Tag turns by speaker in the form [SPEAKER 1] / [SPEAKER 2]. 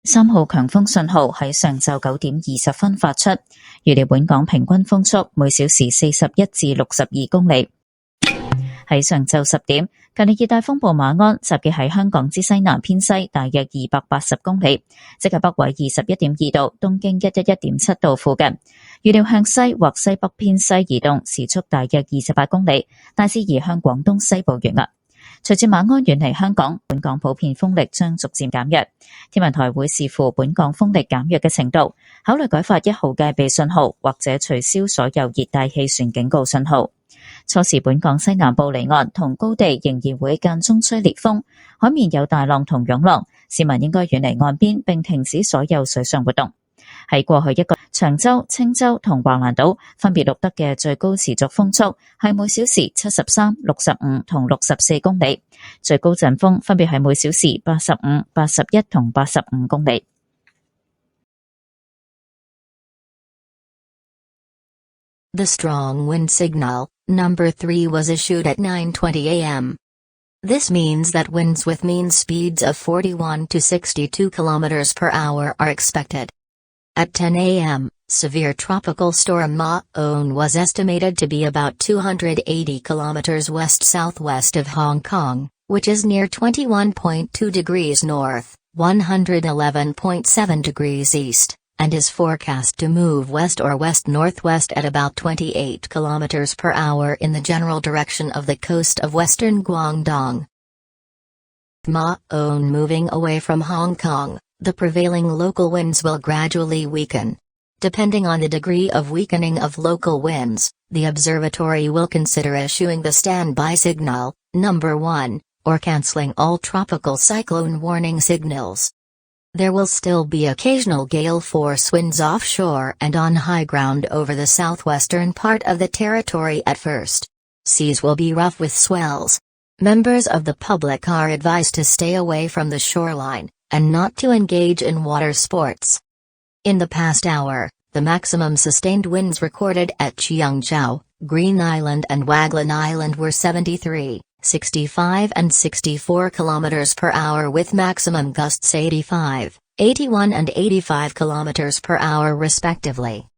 [SPEAKER 1] 3號強風信號喺上晝9點20分發出，預料本港平均風速每小時41至62公里。喺上晝10點，強烈熱帶風暴馬鞍集結喺香港之西南偏西大約280公里，即係北緯21.2度、東經111.7度附近。預料向西或西北偏西移動，時速大約28公里，大致移向廣東西部沿岸。隨住馬鞍遠離香港，本港普遍風力將逐漸減弱。天文台會視乎本港風力減弱嘅程度，考慮改發1號戒備信號，或者取消所有熱帶氣旋警告信號。初時本港西南部離岸同高地仍然會間中吹烈風，海面有大浪同湧浪，市民應該遠離岸邊並停止所有水上活動。喺過去1個長洲、青洲同橫瀾島分別錄得嘅最高持續風速係每小時73、65同64公里，最高陣風分別係每小時85、81同85公里。
[SPEAKER 2] The strong wind signal, number 3 was issued at 9:20 a.m. This means that winds with mean speeds of 41 to 62 km per hour are expected. At 10 a.m., severe tropical storm Ma-on was estimated to be about 280 kilometers west-southwest of Hong Kong, which is near 21.2 degrees north, 111.7 degrees east, and is forecast to move west or west-northwest at about 28 kilometers per hour in the general direction of the coast of western Guangdong. Ma-on moving away from Hong Kong, the prevailing local winds will gradually weaken. Depending on the degree of weakening of local winds, the observatory will consider issuing the standby signal, number 1, or cancelling all tropical cyclone warning signals. There will still be occasional gale force winds offshore and on high ground over the southwestern part of the territory at first. Seas will be rough with swells. Members of the public are advised to stay away from the shoreline, and not to engage in water sports. In the past hour, the maximum sustained winds recorded at Cheungchau, Green Island and Waglan Island were 73, 65 and 64 km per hour with maximum gusts 85, 81 and 85 km per hour respectively.